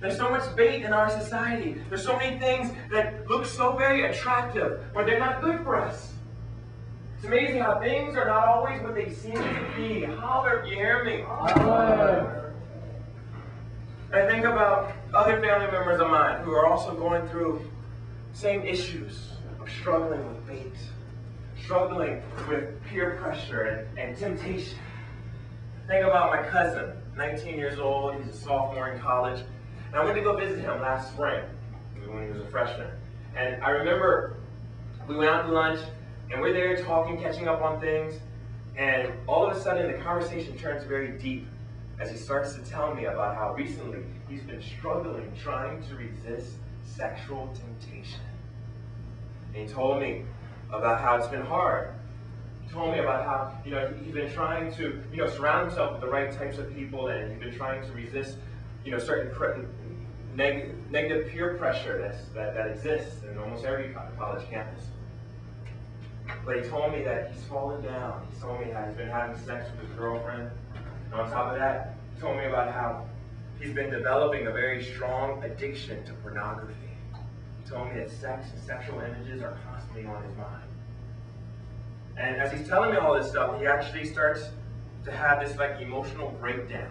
There's so much bait in our society. There's so many things that look so very attractive, but they're not good for us. It's amazing how things are not always what they seem to be. Holler if you hear me. Holler. I think about other family members of mine who are also going through same issues of struggling with bait, struggling with peer pressure and temptation. Think about my cousin, 19 years old, he's a sophomore in college, and I went to go visit him last spring when he was a freshman. And I remember we went out to lunch, and we're there talking, catching up on things, and all of a sudden the conversation turns very deep as he starts to tell me about how recently he's been struggling, trying to resist sexual temptation. And he told me about how it's been hard. He told me about how, he's been trying to, surround himself with the right types of people, and he's been trying to resist, certain negative peer pressure that exists in almost every college campus. But he told me that he's fallen down. He told me how he's been having sex with his girlfriend. And on top of that, he told me about how he's been developing a very strong addiction to pornography. He told me that sex and sexual images are constantly on his mind. And as he's telling me all this stuff, he actually starts to have this emotional breakdown.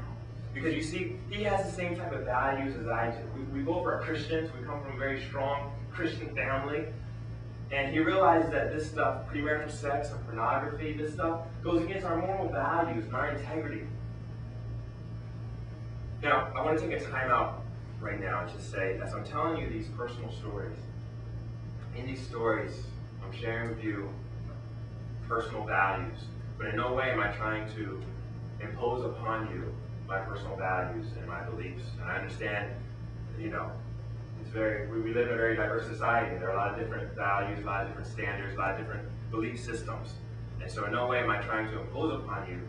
Because you see, he has the same type of values as I do. We both are Christians. We come from a very strong Christian family. And he realizes that this stuff, premarital sex and pornography, this stuff, goes against our moral values and our integrity. Now, I want to take a time out right now and just say, as I'm telling you these personal stories, in these stories, I'm sharing with you personal values. But in no way am I trying to impose upon you my personal values and my beliefs. And I understand, we live in a very diverse society. There are a lot of different values, a lot of different standards, a lot of different belief systems. And so in no way am I trying to impose upon you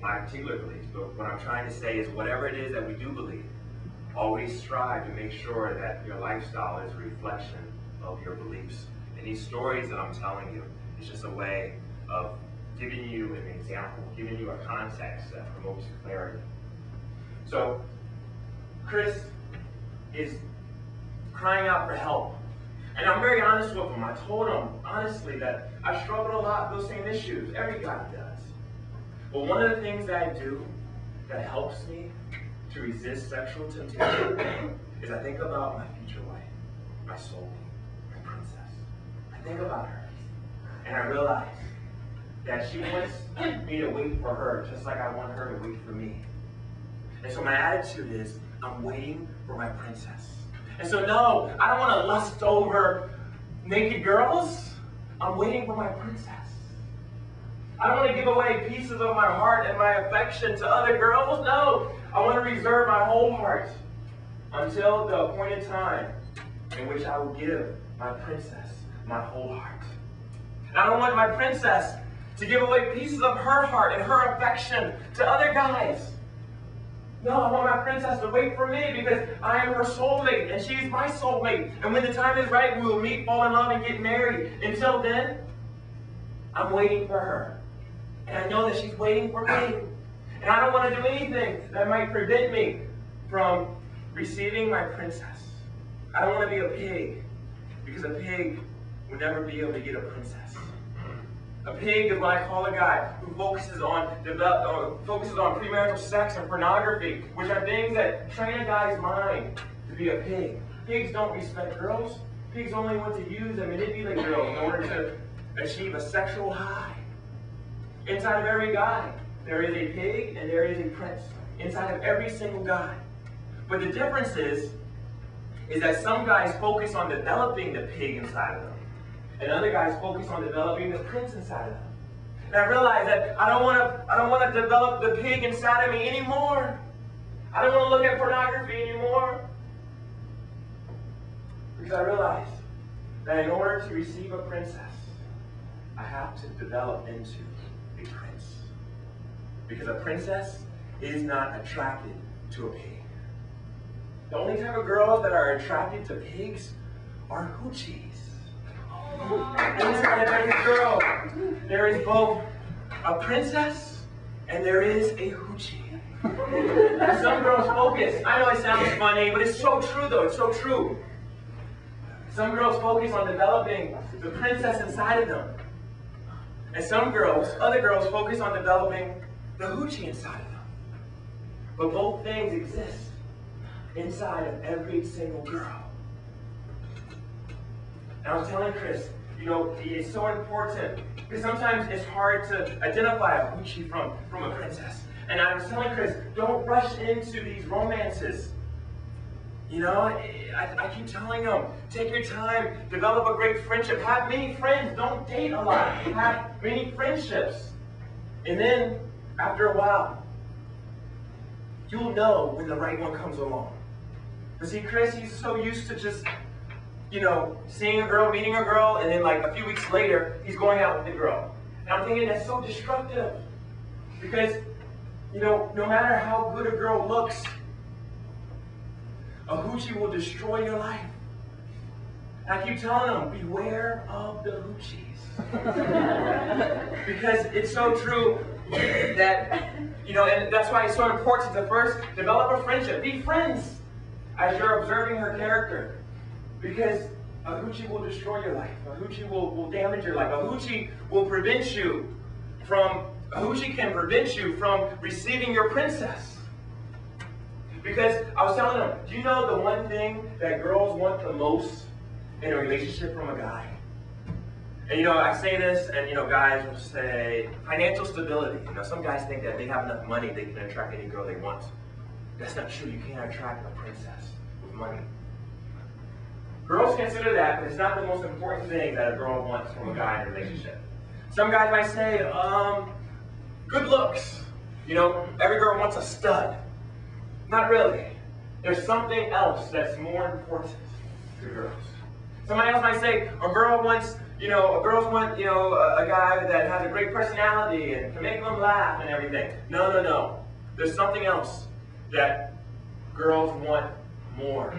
my particular beliefs. But what I'm trying to say is whatever it is that we do believe, always strive to make sure that your lifestyle is a reflection of your beliefs. And these stories that I'm telling you is just a way of giving you an example, giving you a context that promotes clarity. So, Chris is crying out for help. And I'm very honest with him. I told him, honestly, that I struggle a lot with those same issues. Every guy does. But one of the things that I do that helps me to resist sexual temptation is I think about my future wife, my soulmate, my princess. I think about her. And I realize that she wants me to wait for her just like I want her to wait for me. And so my attitude is, I'm waiting for my princess. And so no, I don't want to lust over naked girls. I'm waiting for my princess. I don't want to give away pieces of my heart and my affection to other girls. No, I want to reserve my whole heart until the appointed time in which I will give my princess my whole heart. And I don't want my princess to give away pieces of her heart and her affection to other guys. No, I want my princess to wait for me because I am her soulmate and she's my soulmate. And when the time is right, we will meet, fall in love, and get married. Until then, I'm waiting for her. And I know that she's waiting for me. And I don't want to do anything that might prevent me from receiving my princess. I don't want to be a pig because a pig will never be able to get a princess. A pig is what I call a guy who focuses on premarital sex and pornography, which are things that train a guy's mind to be a pig. Pigs don't respect girls. Pigs only want to use and manipulate girls in order to achieve a sexual high. Inside of every guy, there is a pig and there is a prince. Inside of every single guy. But the difference is that some guys focus on developing the pig inside of them. And other guys focus on developing the prince inside of them. And I realize that I don't want to develop the pig inside of me anymore. I don't want to look at pornography anymore. Because I realize that in order to receive a princess, I have to develop into a prince. Because a princess is not attracted to a pig. The only type of girls that are attracted to pigs are hoochies. Inside of every girl, there is both a princess and there is a hoochie. Some girls focus, I know it sounds funny, but it's so true though, it's so true. Some girls focus on developing the princess inside of them. And some girls, other girls, focus on developing the hoochie inside of them. But both things exist inside of every single girl. And I was telling Chris, you know, it's so important because sometimes it's hard to identify a hoochie from a princess. And I was telling Chris, don't rush into these romances. You know, I keep telling them, take your time, develop a great friendship, have many friends, don't date a lot, have many friendships. And then, after a while, you'll know when the right one comes along. But see, Chris, he's so used to just, you know, seeing a girl, meeting a girl, and then like a few weeks later, he's going out with the girl. And I'm thinking that's so destructive. Because, you know, no matter how good a girl looks, a hoochie will destroy your life. And I keep telling them, beware of the hoochies. Because it's so true that, you know, and that's why it's so important to first develop a friendship. Be friends as you're observing her character. Because a hoochie will destroy your life. A hoochie will damage your life. A hoochie will prevent you from, a hoochie can prevent you from receiving your princess. Because I was telling them, do you know the one thing that girls want the most in a relationship from a guy? And you know, I say this, and you know, guys will say financial stability. You know, some guys think that they have enough money they can attract any girl they want. That's not true. You can't attract a princess with money. Girls consider that, but it's not the most important thing that a girl wants from a guy in a relationship. Some guys might say, good looks. You know, every girl wants a stud. Not really. There's something else that's more important to girls. Somebody else might say, a girl wants, you know, girls want, you know, a guy that has a great personality and can make them laugh and everything. No, no, no. There's something else that girls want more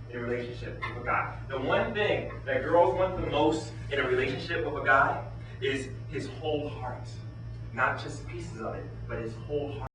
in a relationship with a guy. The one thing that girls want the most in a relationship with a guy is his whole heart. Not just pieces of it, but his whole heart.